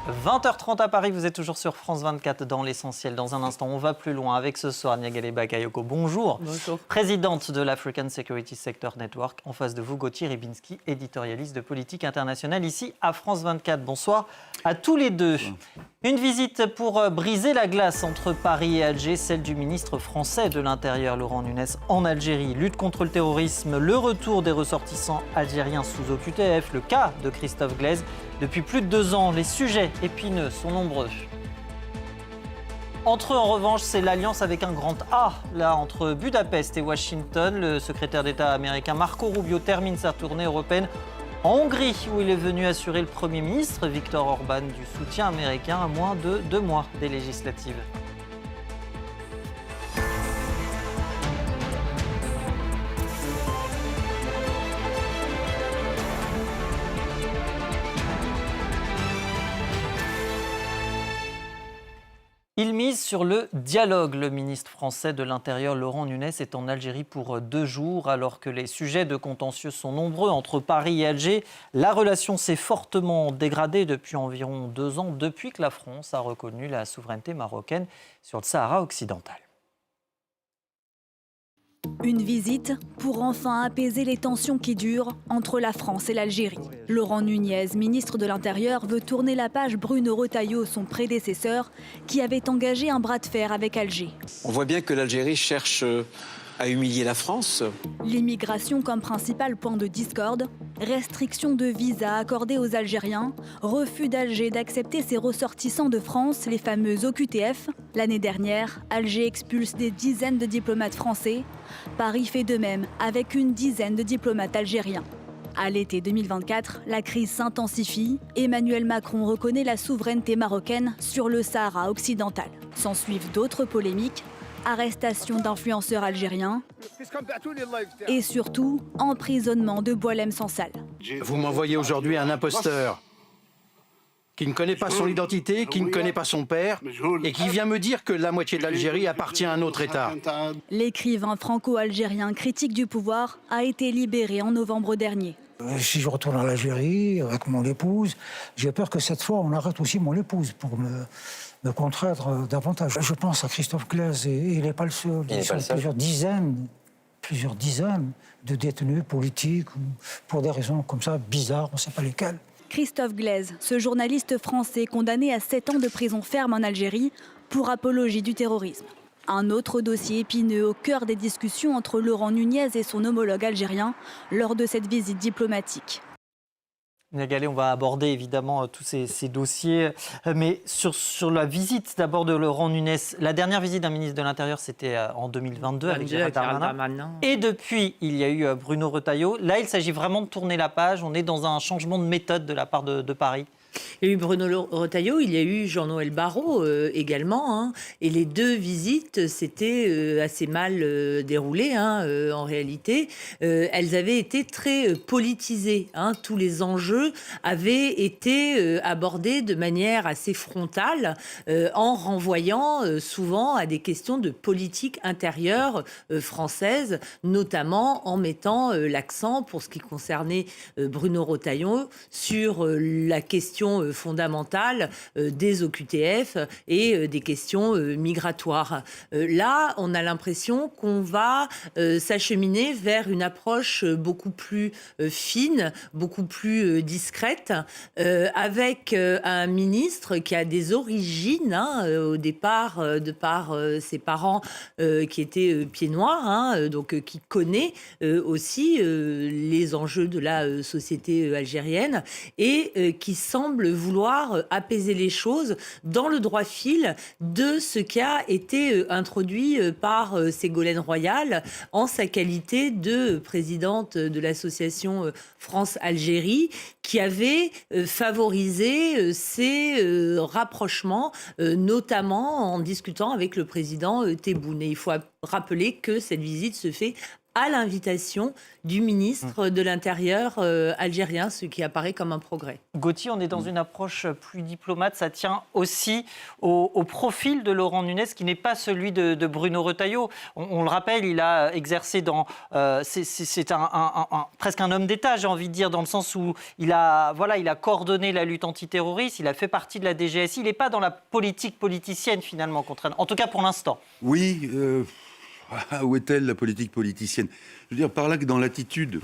20h30 à Paris, vous êtes toujours sur France 24 dans l'essentiel. Dans un instant, on va plus loin avec ce soir Niagale Bakayoko. Bonjour. Bonjour. Présidente de l'African Security Sector Network. En face de vous, Gauthier Ribinski, éditorialiste de politique internationale ici à France 24. Bonsoir à tous les deux. Une visite pour briser la glace entre Paris et Alger, celle du ministre français de l'Intérieur, Laurent Nunez, en Algérie. Lutte contre le terrorisme, le retour des ressortissants algériens sous OQTF, le cas de Christophe Glaise. Depuis plus de 2 ans, les sujets épineux sont nombreux. Entre eux, en revanche, c'est l'alliance avec un grand A. Là, entre Budapest et Washington, le secrétaire d'État américain Marco Rubio termine sa tournée européenne en Hongrie, où il est venu assurer le Premier ministre Viktor Orban du soutien américain à moins de 2 mois des législatives. Il mise sur le dialogue. Le ministre français de l'Intérieur, Laurent Nunez, est en Algérie pour 2 jours. Alors que les sujets de contentieux sont nombreux entre Paris et Alger, la relation s'est fortement dégradée depuis environ 2 ans, depuis que la France a reconnu la souveraineté marocaine sur le Sahara occidental. Une visite pour enfin apaiser les tensions qui durent entre la France et l'Algérie. Laurent Nunez, ministre de l'Intérieur, veut tourner la page Bruno Retailleau, son prédécesseur, qui avait engagé un bras de fer avec Alger. On voit bien que l'Algérie cherche à humilier la France. L'immigration comme principal point de discorde, restriction de visa accordée aux Algériens, refus d'Alger d'accepter ses ressortissants de France, les fameux OQTF. L'année dernière, Alger expulse des dizaines de diplomates français. Paris fait de même avec une dizaine de diplomates algériens. À l'été 2024, la crise s'intensifie. Emmanuel Macron reconnaît la souveraineté marocaine sur le Sahara occidental. S'ensuivent d'autres polémiques, arrestation d'influenceurs algériens et surtout emprisonnement de Boualem Sansal. Vous m'envoyez aujourd'hui un imposteur qui ne connaît pas son identité, qui ne connaît pas son père et qui vient me dire que la moitié de l'Algérie appartient à un autre État. L'écrivain franco-algérien critique du pouvoir a été libéré en novembre dernier. Si je retourne en Algérie avec mon épouse, j'ai peur que cette fois on arrête aussi mon épouse pour me contraindre davantage. Je pense à Christophe Glaise et il n'est pas le seul. Il y a plusieurs dizaines de détenus politiques pour des raisons comme ça bizarres, on ne sait pas lesquelles. Christophe Glaise, ce journaliste français condamné à 7 ans de prison ferme en Algérie pour apologie du terrorisme. Un autre dossier épineux au cœur des discussions entre Laurent Nunez et son homologue algérien lors de cette visite diplomatique. Niagale, on va aborder évidemment tous ces dossiers, mais sur la visite d'abord de Laurent Nunez, la dernière visite d'un ministre de l'Intérieur, c'était en 2022 avec Gérald Darmanin. Et depuis, il y a eu Bruno Retailleau. Là, il s'agit vraiment de tourner la page. On est dans un changement de méthode de la part de Paris. Il y a eu Bruno Retailleau, il y a eu Jean-Noël Barrot également. Hein, et les 2 visites s'étaient assez mal déroulées en réalité. Elles avaient été très politisées. Hein, tous les enjeux avaient été abordés de manière assez frontale en renvoyant souvent à des questions de politique intérieure française, notamment en mettant l'accent, pour ce qui concernait Bruno Retailleau, sur la question fondamentale des OQTF et des questions migratoires. Là, on a l'impression qu'on va s'acheminer vers une approche beaucoup plus fine, beaucoup plus discrète, avec un ministre qui a des origines, au départ, de par ses parents qui étaient pieds noirs, donc qui connaît aussi les enjeux de la société algérienne et qui semble vouloir apaiser les choses dans le droit fil de ce qui a été introduit par Ségolène Royal en sa qualité de présidente de l'association France-Algérie, qui avait favorisé ces rapprochements, notamment en discutant avec le président Tebboune. Et il faut rappeler que cette visite se fait à l'invitation du ministre de l'Intérieur algérien, ce qui apparaît comme un progrès. Gauthier, on est dans une approche plus diplomate. Ça tient aussi au profil de Laurent Nunez, qui n'est pas celui de Bruno Retailleau. On le rappelle, il a exercé dans... c'est presque un homme d'État, j'ai envie de dire, dans le sens où il a coordonné la lutte antiterroriste, il a fait partie de la DGSI. Il n'est pas dans la politique politicienne, finalement, en tout cas pour l'instant. Oui, où est-elle, la politique politicienne ? Je veux dire par là que dans l'attitude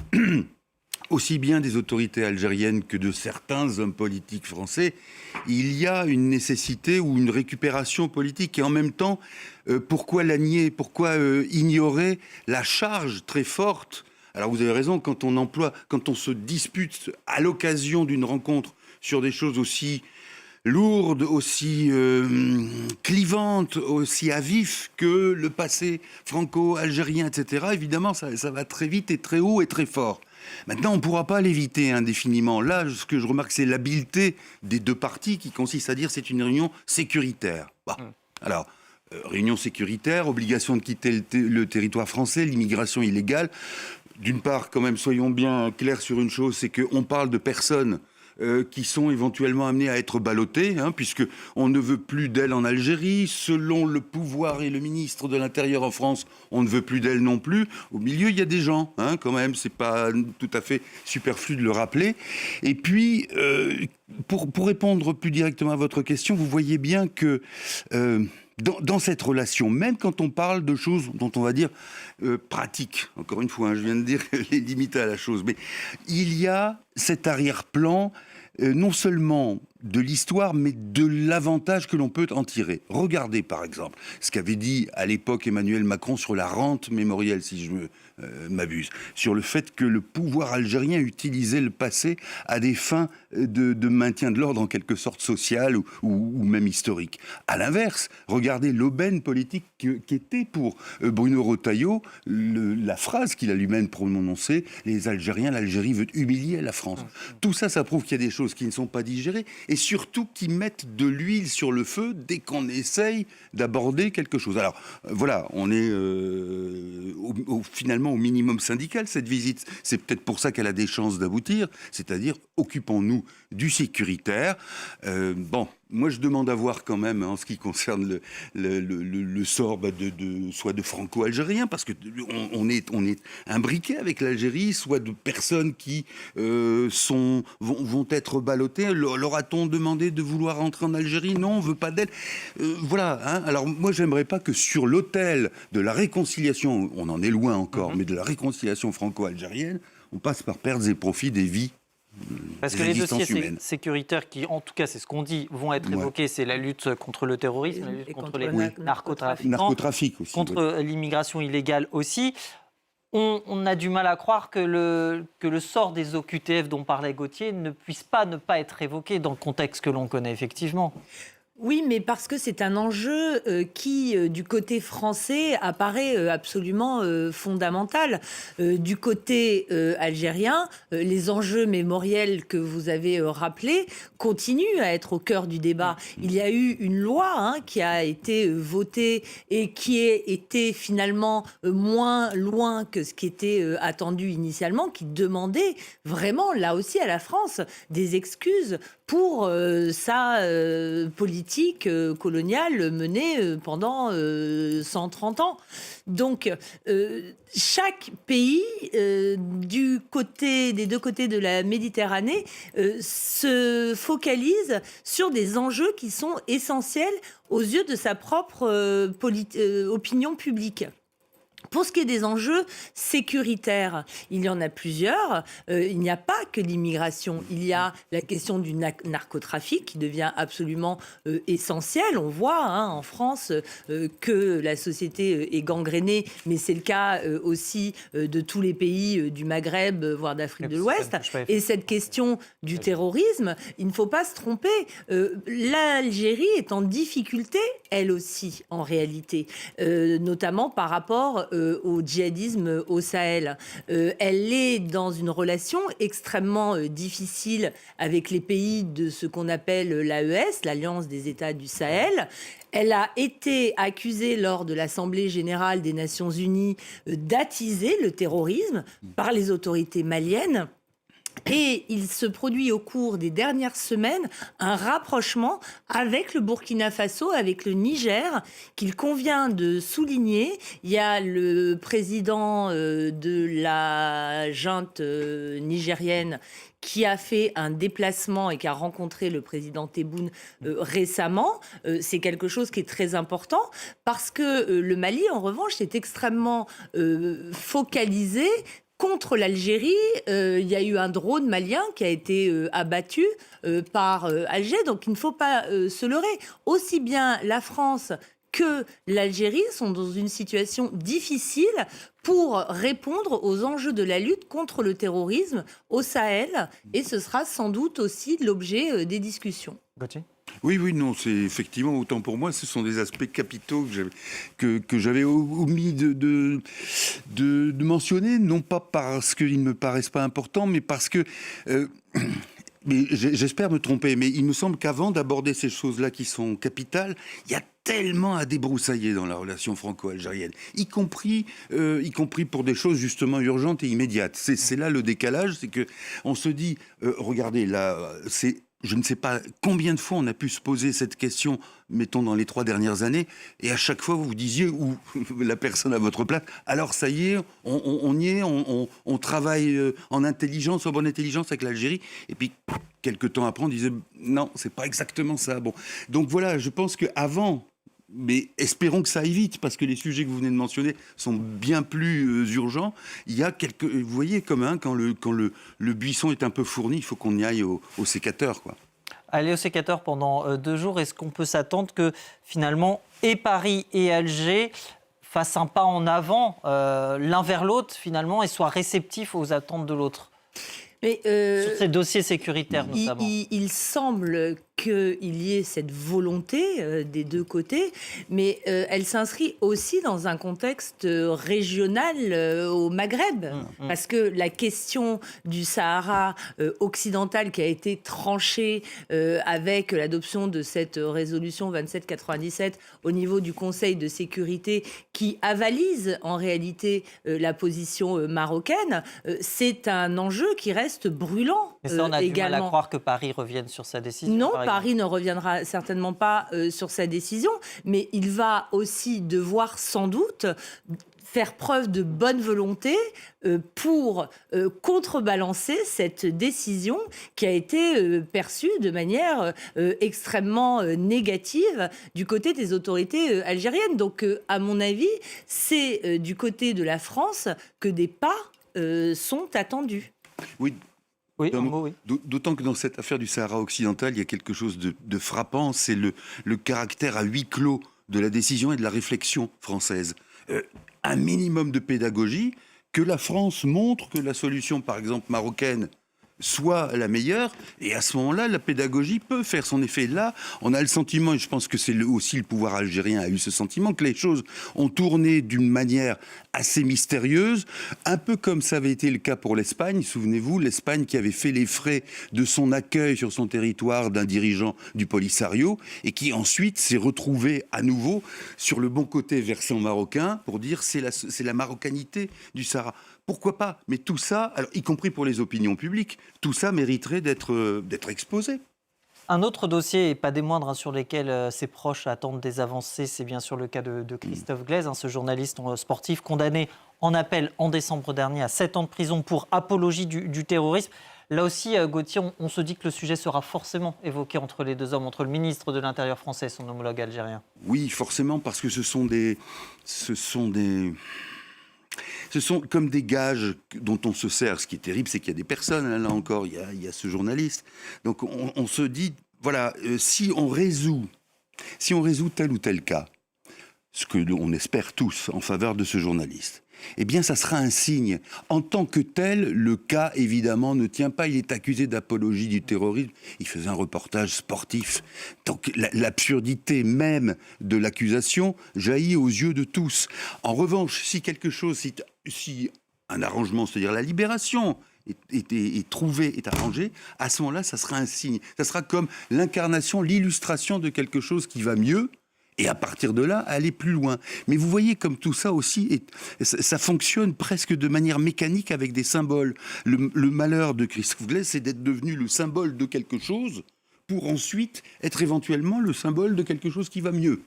aussi bien des autorités algériennes que de certains hommes politiques français, il y a une nécessité ou une récupération politique. Et en même temps, pourquoi la nier ? Pourquoi ignorer la charge très forte ? Alors vous avez raison, quand on se dispute à l'occasion d'une rencontre sur des choses aussi lourde, aussi clivante, aussi à vif que le passé franco-algérien, etc. Évidemment, ça va très vite et très haut et très fort. Maintenant, on ne pourra pas l'éviter indéfiniment. Là, ce que je remarque, c'est l'habileté des deux parties qui consiste à dire que c'est une réunion sécuritaire. Bon. Alors, réunion sécuritaire, obligation de quitter le territoire français, l'immigration illégale. D'une part, quand même, soyons bien clairs sur une chose, c'est qu'on parle de personnes qui sont éventuellement amenés à être ballotés, puisqu'on ne veut plus d'elles en Algérie. Selon le pouvoir et le ministre de l'Intérieur en France, on ne veut plus d'elles non plus. Au milieu, il y a des gens, quand même, c'est pas tout à fait superflu de le rappeler. Et puis, pour répondre plus directement à votre question, vous voyez bien que dans cette relation, même quand on parle de choses dont on va dire pratiques, encore une fois, je viens de dire les limites à la chose, mais il y a cet arrière-plan non seulement de l'histoire, mais de l'avantage que l'on peut en tirer. Regardez, par exemple, ce qu'avait dit à l'époque Emmanuel Macron sur la rente mémorielle, si je m'abuse, sur le fait que le pouvoir algérien utilisait le passé à des fins de maintien de l'ordre, en quelque sorte social ou même historique. À l'inverse, regardez l'aubaine politique qui était pour Bruno Retailleau la phrase qu'il a lui-même prononcée, les Algériens, l'Algérie veut humilier la France. Tout ça, ça prouve qu'il y a des choses qui ne sont pas digérées et surtout qui mettent de l'huile sur le feu dès qu'on essaye d'aborder quelque chose. Alors voilà, on est finalement au minimum syndical, cette visite. C'est peut-être pour ça qu'elle a des chances d'aboutir, c'est-à-dire occupons-nous du sécuritaire. Moi, je demande à voir quand même, en ce qui concerne le sort soit de franco-algériens, parce qu'on est imbriqué avec l'Algérie, soit de personnes qui vont être ballottées. Leur a-t-on demandé de vouloir rentrer en Algérie ? Non, on ne veut pas d'elles. Voilà. Alors, moi, j'aimerais pas que sur l'autel de la réconciliation, on en est loin encore, mais de la réconciliation franco-algérienne, on passe par pertes et profits des vies. Parce que les dossiers sécuritaires qui, en tout cas, c'est ce qu'on dit, vont être évoqués, c'est la lutte contre le terrorisme, la lutte contre les narcotrafiquants, aussi, contre l'immigration illégale aussi. On a du mal à croire que le sort des OQTF dont parlait Gauthier ne puisse pas ne pas être évoqué dans le contexte que l'on connaît effectivement. Oui, mais parce que c'est un enjeu qui, du côté français, apparaît absolument fondamental. Du côté algérien, les enjeux mémoriels que vous avez rappelés continuent à être au cœur du débat. Il y a eu une loi qui a été votée et qui a été finalement moins loin que ce qui était attendu initialement, qui demandait vraiment, là aussi, à la France, des excuses pour sa politique coloniale menée pendant 130 ans. Donc, chaque pays, des deux côtés de la Méditerranée, se focalise sur des enjeux qui sont essentiels aux yeux de sa propre opinion publique. Pour ce qui est des enjeux sécuritaires, il y en a plusieurs. Il n'y a pas que l'immigration. Il y a la question du narcotrafic qui devient absolument essentielle. On voit en France que la société est gangrénée, mais c'est le cas aussi de tous les pays du Maghreb, voire d'Afrique de l'Ouest. Et cette question du terrorisme, il ne faut pas se tromper. L'Algérie est en difficulté, elle aussi, en réalité, notamment par rapport au djihadisme au Sahel. Elle est dans une relation extrêmement difficile avec les pays de ce qu'on appelle l'AES, l'Alliance des États du Sahel. Elle a été accusée lors de l'Assemblée générale des Nations unies d'attiser le terrorisme par les autorités maliennes. Et il se produit au cours des dernières semaines un rapprochement avec le Burkina Faso, avec le Niger, qu'il convient de souligner. Il y a le président de la junte nigérienne qui a fait un déplacement et qui a rencontré le président Tebboune récemment. C'est quelque chose qui est très important parce que le Mali, en revanche, est extrêmement focalisé contre l'Algérie. Il y a eu un drone malien qui a été abattu par Alger. Donc il ne faut pas se leurrer. Aussi bien la France que l'Algérie sont dans une situation difficile pour répondre aux enjeux de la lutte contre le terrorisme au Sahel. Et ce sera sans doute aussi l'objet des discussions. Gauthier ? Oui, non, c'est effectivement, autant pour moi, ce sont des aspects capitaux que j'avais omis de mentionner, non pas parce qu'ils ne me paraissent pas importants, mais parce que... mais j'espère me tromper, mais il me semble qu'avant d'aborder ces choses-là qui sont capitales, il y a tellement à débroussailler dans la relation franco-algérienne, y compris pour des choses justement urgentes et immédiates. C'est là le décalage, c'est que on se dit, regardez, là, je ne sais pas combien de fois on a pu se poser cette question, mettons dans les 3 dernières années, et à chaque fois vous disiez, ou la personne à votre place, alors ça y est, on y est, on travaille en bonne intelligence avec l'Algérie, et puis quelques temps après on disait, non, c'est pas exactement ça. Bon. Donc voilà, je pense qu'avant, mais espérons que ça aille vite, parce que les sujets que vous venez de mentionner sont bien plus urgents. Il y a vous voyez, comme quand le buisson est un peu fourni, il faut qu'on y aille au sécateur, quoi. Aller au sécateur pendant 2 jours, est-ce qu'on peut s'attendre que finalement, et Paris et Alger fassent un pas en avant l'un vers l'autre, finalement, et soient réceptifs aux attentes de l'autre ? Mais, sur ces dossiers sécuritaires, notamment. Il semble qu'il y ait cette volonté des deux côtés, mais elle s'inscrit aussi dans un contexte régional au Maghreb, parce que la question du Sahara occidental qui a été tranchée avec l'adoption de cette résolution 2797 au niveau du Conseil de sécurité qui avalise en réalité la position marocaine, c'est un enjeu qui reste brûlant. Mais ça, on a également. du mal à croire que Paris revienne sur sa décision. Non, Paris ne reviendra certainement pas sur sa décision, mais il va aussi devoir sans doute faire preuve de bonne volonté pour contrebalancer cette décision qui a été perçue de manière extrêmement négative du côté des autorités algériennes. Donc, à mon avis, c'est du côté de la France que des pas sont attendus. Oui. Oui, d'autant que dans cette affaire du Sahara occidental, il y a quelque chose de frappant, c'est le caractère à huis clos de la décision et de la réflexion française. Un minimum de pédagogie, que la France montre que la solution, par exemple, marocaine, soit la meilleure, et à ce moment-là, la pédagogie peut faire son effet. Là, on a le sentiment, et je pense que c'est aussi le pouvoir algérien a eu ce sentiment, que les choses ont tourné d'une manière assez mystérieuse, un peu comme ça avait été le cas pour l'Espagne. Souvenez-vous, l'Espagne qui avait fait les frais de son accueil sur son territoire d'un dirigeant du Polisario, et qui ensuite s'est retrouvé à nouveau sur le bon côté versant marocain, pour dire c'est la marocanité du Sahara. Pourquoi pas ? Mais tout ça, alors, y compris pour les opinions publiques, tout ça mériterait d'être exposé. Un autre dossier, et pas des moindres, sur lesquels ses proches attendent des avancées, c'est bien sûr le cas de Christophe Glaise, ce journaliste sportif condamné en appel en décembre dernier à 7 ans de prison pour apologie du terrorisme. Là aussi, Gauthier, on se dit que le sujet sera forcément évoqué entre les deux hommes, entre le ministre de l'Intérieur français et son homologue algérien. Oui, forcément, parce que ce sont comme des gages dont on se sert. Ce qui est terrible, c'est qu'il y a des personnes, là encore, il y a ce journaliste. Donc on se dit, voilà, si on résout tel ou tel cas, ce que l'on espère tous en faveur de ce journaliste, eh bien, ça sera un signe. En tant que tel, le cas, évidemment, ne tient pas. Il est accusé d'apologie du terrorisme. Il faisait un reportage sportif. Donc, l'absurdité même de l'accusation jaillit aux yeux de tous. En revanche, si quelque chose, si un arrangement, c'est-à-dire la libération, est trouvé, est arrangé, à ce moment-là, ça sera un signe. Ça sera comme l'incarnation, l'illustration de quelque chose qui va mieux. Et à partir de là, aller plus loin. Mais vous voyez comme tout ça aussi, ça fonctionne presque de manière mécanique avec des symboles. Le malheur de Christophe Glaise, c'est d'être devenu le symbole de quelque chose pour ensuite être éventuellement le symbole de quelque chose qui va mieux.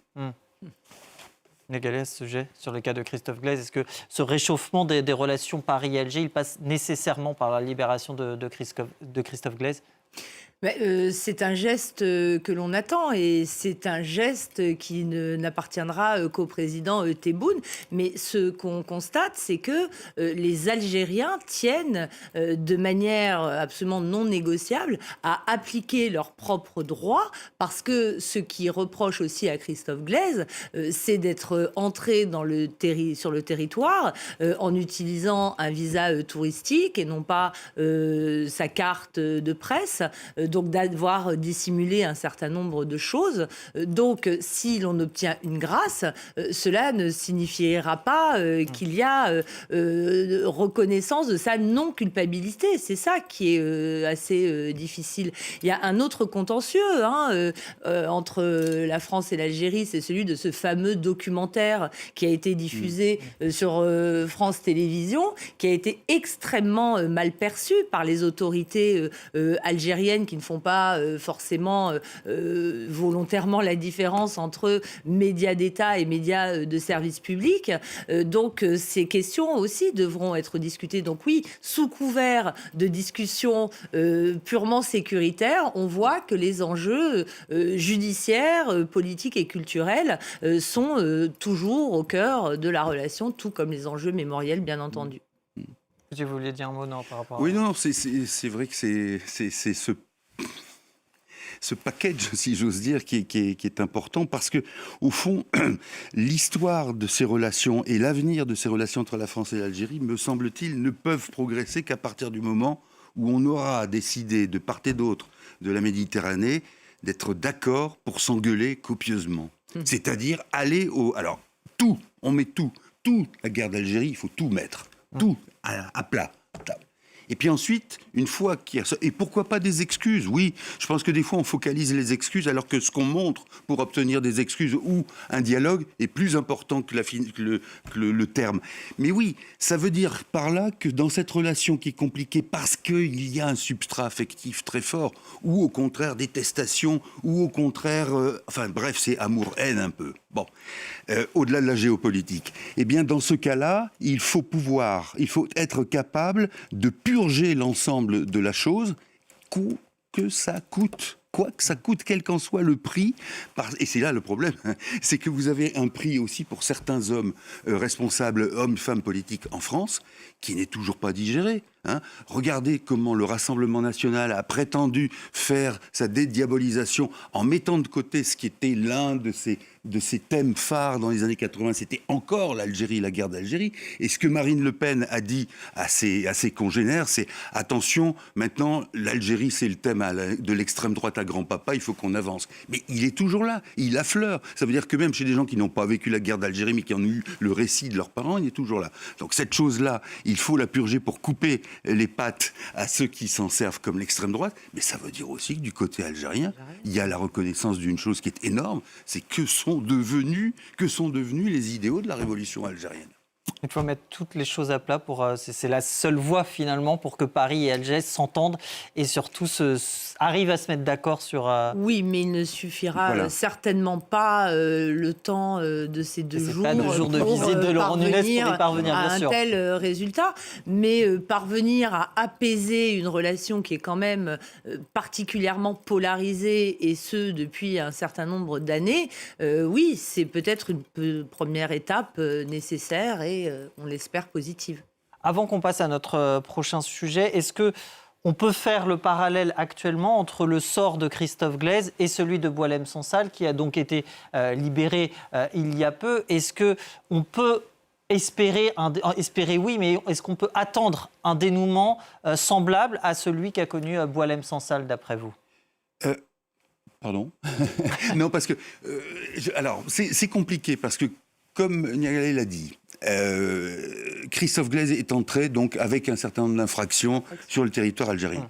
Gallet, ce sujet sur le cas de Christophe Glaise, est-ce que ce réchauffement des relations Paris-Alger, il passe nécessairement par la libération de Christophe Glaise ? C'est un geste que l'on attend et c'est un geste qui n'appartiendra qu'au président Tebboune. Mais ce qu'on constate, c'est que les Algériens tiennent de manière absolument non négociable à appliquer leurs propres droits, parce que ce qui reproche aussi à Christophe Glaise, c'est d'être entré sur le territoire en utilisant un visa touristique et non pas sa carte de presse. Donc d'avoir dissimulé un certain nombre de choses. Donc si l'on obtient une grâce, cela ne signifiera pas qu'il y a reconnaissance de sa non-culpabilité. C'est ça qui est assez difficile. Il y a un autre contentieux entre la France et l'Algérie, c'est celui de ce fameux documentaire qui a été diffusé sur France Télévisions, qui a été extrêmement mal perçu par les autorités algériennes qui ne font pas forcément volontairement la différence entre médias d'État et médias de service public. Donc ces questions aussi devront être discutées. Donc oui, sous couvert de discussions purement sécuritaires, on voit que les enjeux judiciaires, politiques et culturels sont toujours au cœur de la relation, tout comme les enjeux mémoriels, bien entendu. Vous vouliez dire un mot par rapport à... Oui, non, c'est vrai que c'est ce package, si j'ose dire, qui est important, parce que au fond, l'histoire de ces relations et l'avenir de ces relations entre la France et l'Algérie, me semble-t-il, ne peuvent progresser qu'à partir du moment où on aura décidé de part et d'autre de la Méditerranée d'être d'accord pour s'engueuler copieusement. C'est-à-dire aller alors, tout, on met tout. La guerre d'Algérie, il faut tout mettre. Tout à plat. Et puis ensuite, une fois qu'il y a ça, et pourquoi pas des excuses? Oui, je pense que des fois on focalise les excuses alors que ce qu'on montre pour obtenir des excuses ou un dialogue est plus important que le terme. Mais oui, ça veut dire par là que dans cette relation qui est compliquée parce qu'il y a un substrat affectif très fort, ou au contraire détestation, ou au contraire, enfin bref, c'est amour-haine un peu. Bon, au-delà de la géopolitique. Eh bien, dans ce cas-là, il faut être capable de purger l'ensemble de la chose, quoi que ça coûte, quel qu'en soit le prix. Et c'est là le problème, c'est que vous avez un prix aussi pour certains hommes responsables, hommes, femmes politiques en France, qui n'est toujours pas digéré. Regardez comment le Rassemblement national a prétendu faire sa dédiabolisation en mettant de côté ce qui était l'un de ses thèmes phares dans les années 80, c'était encore l'Algérie, la guerre d'Algérie. Et ce que Marine Le Pen a dit à ses congénères, c'est « Attention, maintenant, l'Algérie, c'est le thème de l'extrême droite à grand-papa, il faut qu'on avance. » Mais il est toujours là, il affleure. Ça veut dire que même chez des gens qui n'ont pas vécu la guerre d'Algérie, mais qui ont eu le récit de leurs parents, il est toujours là. Donc cette chose-là, il faut la purger pour couper les pattes à ceux qui s'en servent comme l'extrême droite. Mais ça veut dire aussi que du côté algérien, il y a la reconnaissance d'une chose qui est énorme, c'est que sont devenus les idéaux de la révolution algérienne. Il faut mettre toutes les choses à plat. C'est la seule voie finalement pour que Paris et Alger s'entendent et surtout arrivent à se mettre d'accord sur... Oui, mais il ne suffira certainement pas le temps de ces 2 jours. Pas 2 jours de visite de Laurent Nunez pour y parvenir, bien sûr. À un tel résultat, mais parvenir à apaiser une relation qui est quand même particulièrement polarisée, et ce depuis un certain nombre d'années, oui, c'est peut-être une première étape nécessaire et on l'espère positive. Avant qu'on passe à notre prochain sujet, est-ce qu'on peut faire le parallèle actuellement entre le sort de Christophe Glaise et celui de Boualem Sansal, qui a donc été libéré il y a peu? Est-ce qu'on peut espérer oui, mais est-ce qu'on peut attendre un dénouement semblable à celui qu'a connu Boualem Sansal, d'après vous ? Pardon. Non, parce que... alors, c'est compliqué, parce que, comme Niagalé l'a dit, Christophe Glaise est entré donc, avec un certain nombre d'infractions sur le territoire algérien.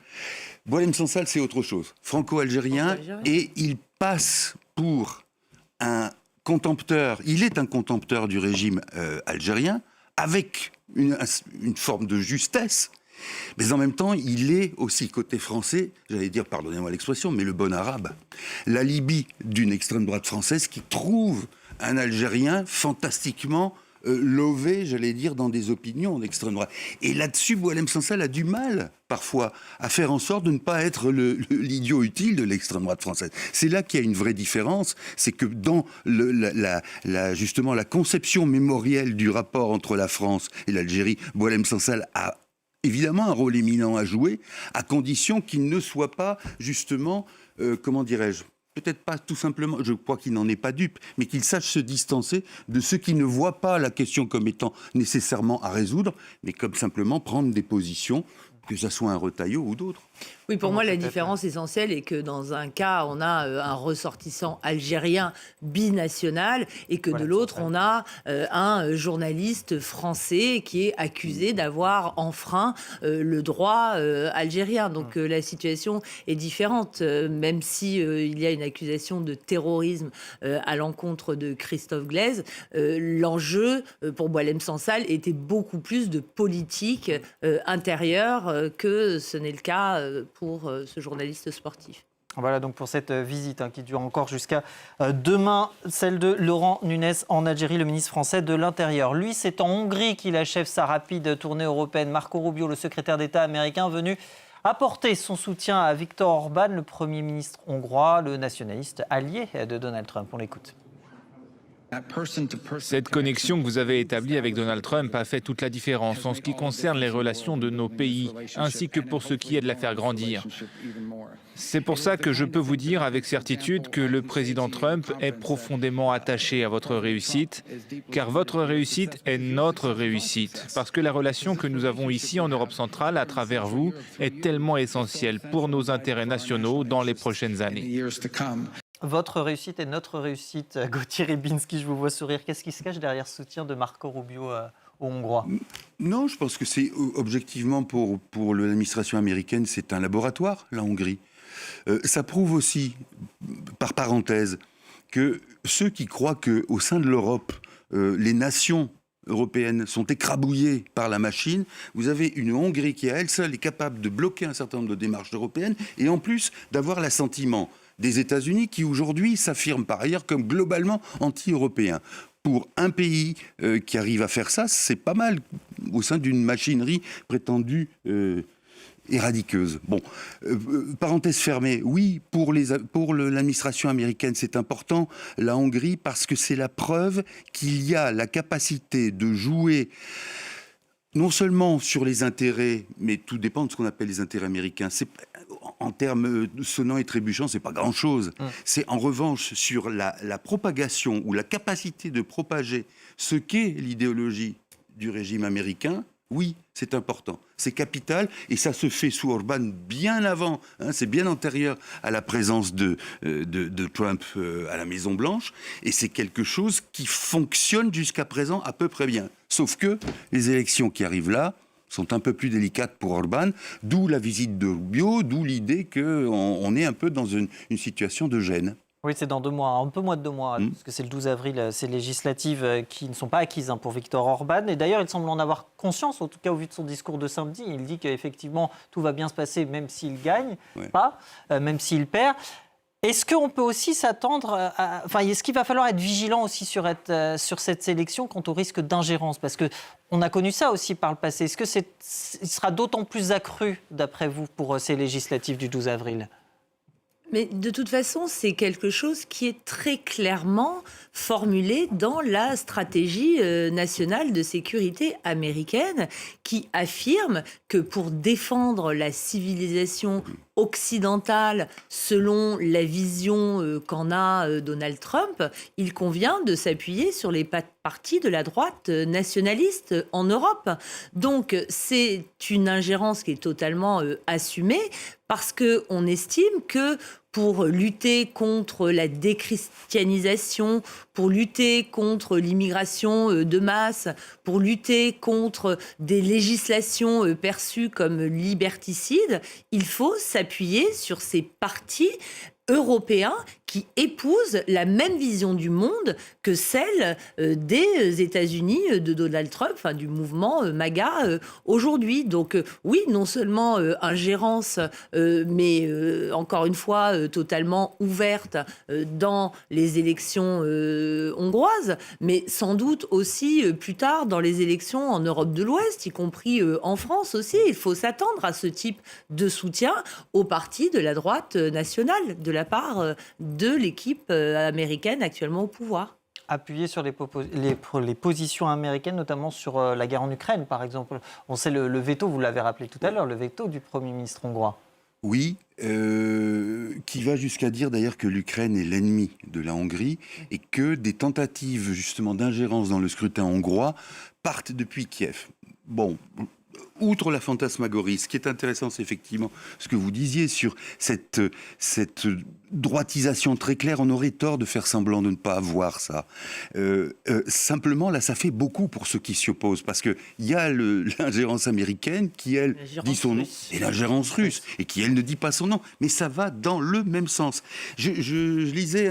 Boualem Sansal, c'est autre chose. Franco-algérien, et il passe pour un contempteur, il est un contempteur du régime algérien, avec une forme de justesse, mais en même temps, il est aussi côté français, j'allais dire, pardonnez-moi l'expression, mais le bon arabe. La Libye d'une extrême droite française qui trouve un Algérien fantastiquement lové, j'allais dire, dans des opinions d'extrême droite. Et là-dessus, Boualem Sansal a du mal, parfois, à faire en sorte de ne pas être l'idiot utile de l'extrême droite française. C'est là qu'il y a une vraie différence, c'est que dans justement la conception mémorielle du rapport entre la France et l'Algérie, Boualem Sansal a évidemment un rôle éminent à jouer, à condition qu'il ne soit pas, justement, comment dirais-je, peut-être pas tout simplement, je crois qu'il n'en est pas dupe, mais qu'il sache se distancer de ceux qui ne voient pas la question comme étant nécessairement à résoudre, mais comme simplement prendre des positions, que ce soit un Retailleau ou d'autres. Oui, pour moi, la différence essentielle est que dans un cas, on a un ressortissant algérien binational et que de l'autre, on a un journaliste français qui est accusé d'avoir enfreint le droit algérien. Donc la situation est différente, même si il y a une accusation de terrorisme à l'encontre de Christophe Glaise. L'enjeu pour Boualem Sansal était beaucoup plus de politique intérieure que ce n'est le cas pour ce journaliste sportif. Voilà donc pour cette visite qui dure encore jusqu'à demain, celle de Laurent Nunez en Algérie, le ministre français de l'Intérieur. Lui, c'est en Hongrie qu'il achève sa rapide tournée européenne. Marco Rubio, le secrétaire d'État américain, venu apporter son soutien à Viktor Orban, le Premier ministre hongrois, le nationaliste allié de Donald Trump. On l'écoute. Cette connexion que vous avez établie avec Donald Trump a fait toute la différence en ce qui concerne les relations de nos pays, ainsi que pour ce qui est de la faire grandir. C'est pour ça que je peux vous dire avec certitude que le président Trump est profondément attaché à votre réussite, car votre réussite est notre réussite, parce que la relation que nous avons ici en Europe centrale, à travers vous, est tellement essentielle pour nos intérêts nationaux dans les prochaines années. Votre réussite est notre réussite. Gauthier Rybinski, je vous vois sourire. Qu'est-ce qui se cache derrière ce soutien de Marco Rubio aux Hongrois ? Non, je pense que c'est objectivement pour l'administration américaine, c'est un laboratoire, la Hongrie. Ça prouve aussi, par parenthèse, que ceux qui croient qu'au sein de l'Europe, les nations européennes sont écrabouillées par la machine, vous avez une Hongrie qui, à elle seule, est capable de bloquer un certain nombre de démarches européennes et en plus d'avoir l'assentiment des États-Unis qui aujourd'hui s'affirment par ailleurs comme globalement anti-européens. Pour un pays qui arrive à faire ça, c'est pas mal au sein d'une machinerie prétendue éradiqueuse. Bon, parenthèse fermée, oui, pour l'administration américaine, c'est important, la Hongrie, parce que c'est la preuve qu'il y a la capacité de jouer non seulement sur les intérêts, mais tout dépend de ce qu'on appelle les intérêts américains. En termes sonnants et trébuchants, c'est pas grand-chose. C'est en revanche sur la propagation ou la capacité de propager ce qu'est l'idéologie du régime américain. Oui, c'est important, c'est capital et ça se fait sous Orban bien avant, c'est bien antérieur à la présence de Trump à la Maison-Blanche et c'est quelque chose qui fonctionne jusqu'à présent à peu près bien. Sauf que les élections qui arrivent là sont un peu plus délicates pour Orban, d'où la visite de Rubio, d'où l'idée qu'on est un peu dans une situation de gêne. Oui, c'est dans 2 mois, un peu moins de 2 mois, parce que c'est le 12 avril, ces législatives qui ne sont pas acquises pour Viktor Orban. Et d'ailleurs, il semble en avoir conscience, en tout cas au vu de son discours de samedi. Il dit qu'effectivement, tout va bien se passer, même s'il gagne, même s'il perd. Est-ce qu'on peut aussi s'attendre est-ce qu'il va falloir être vigilant aussi sur cette sélection quant au risque d'ingérence ? Parce qu'on a connu ça aussi par le passé. Est-ce que il sera d'autant plus accru, d'après vous, pour ces législatives du 12 avril ? Mais de toute façon, c'est quelque chose qui est très clairement formulé dans la stratégie nationale de sécurité américaine qui affirme que pour défendre la civilisation occidentale selon la vision qu'en a Donald Trump, il convient de s'appuyer sur les partis de la droite nationaliste en Europe. Donc c'est une ingérence qui est totalement assumée parce qu'on estime que pour lutter contre la déchristianisation, pour lutter contre l'immigration de masse, pour lutter contre des législations perçues comme liberticides, il faut s'appuyer sur ces partis européens qui épousent la même vision du monde que celle des États-Unis de Donald Trump, enfin, du mouvement MAGA aujourd'hui. Donc oui, non seulement ingérence, mais encore une fois totalement ouverte dans les élections hongroises, mais sans doute aussi plus tard dans les élections en Europe de l'Ouest, y compris en France aussi. Il faut s'attendre à ce type de soutien au parti de la droite nationale, de la part de l'équipe américaine actuellement au pouvoir. Appuyer sur les positions américaines, notamment sur la guerre en Ukraine, par exemple. On sait le veto, vous l'avez rappelé tout à l'heure, le veto du Premier ministre hongrois. Oui, qui va jusqu'à dire d'ailleurs que l'Ukraine est l'ennemi de la Hongrie et que des tentatives justement d'ingérence dans le scrutin hongrois partent depuis Kiev. Bon, outre la fantasmagorie, ce qui est intéressant, c'est effectivement ce que vous disiez sur cette droitisation très claire. On aurait tort de faire semblant de ne pas avoir ça. Simplement, là, ça fait beaucoup pour ceux qui s'y opposent, parce qu'il y a l'ingérence américaine qui, elle, dit son nom, et l'ingérence russe, et qui, elle, ne dit pas son nom. Mais ça va dans le même sens. Je lisais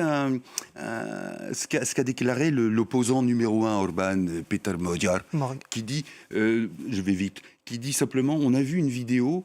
ce qu'a déclaré l'opposant numéro 1 Orban, Peter Magyar, qui dit, je vais vite, qui dit simplement, on a vu une vidéo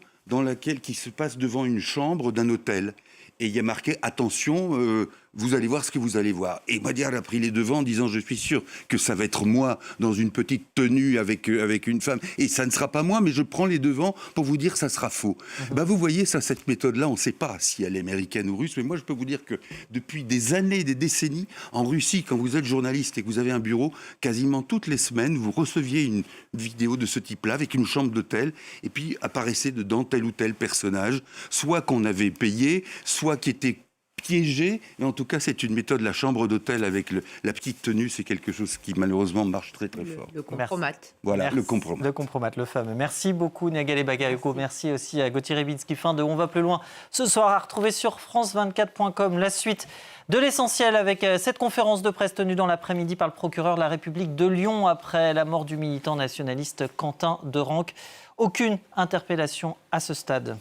qui se passe devant une chambre d'un hôtel. Et il y a marqué « Attention, vous allez voir ce que vous allez voir ». Et Magyar a pris les devants en disant « Je suis sûr que ça va être moi dans une petite tenue avec une femme. Et ça ne sera pas moi, mais je prends les devants pour vous dire que ça sera faux. » Vous voyez, cette méthode-là, on ne sait pas si elle est américaine ou russe. Mais moi, je peux vous dire que depuis des années, des décennies, en Russie, quand vous êtes journaliste et que vous avez un bureau, quasiment toutes les semaines, vous receviez une vidéo de ce type-là avec une chambre d'hôtel. Et puis apparaissait dedans tel ou tel personnage, soit qu'on avait payé, soit qui était piégé, mais en tout cas c'est une méthode, la chambre d'hôtel avec la petite tenue, c'est quelque chose qui malheureusement marche très très fort. Le compromat. Voilà, merci. Le compromat. Le compromat, le fameux. Merci beaucoup Nagale Bagayoko, merci aussi à Gauthier Rybinski. Fin de On va plus loin ce soir à retrouver sur france24.com. La suite de l'essentiel avec cette conférence de presse tenue dans l'après-midi par le procureur de la République de Lyon après la mort du militant nationaliste Quentin Derenque. Aucune interpellation à ce stade.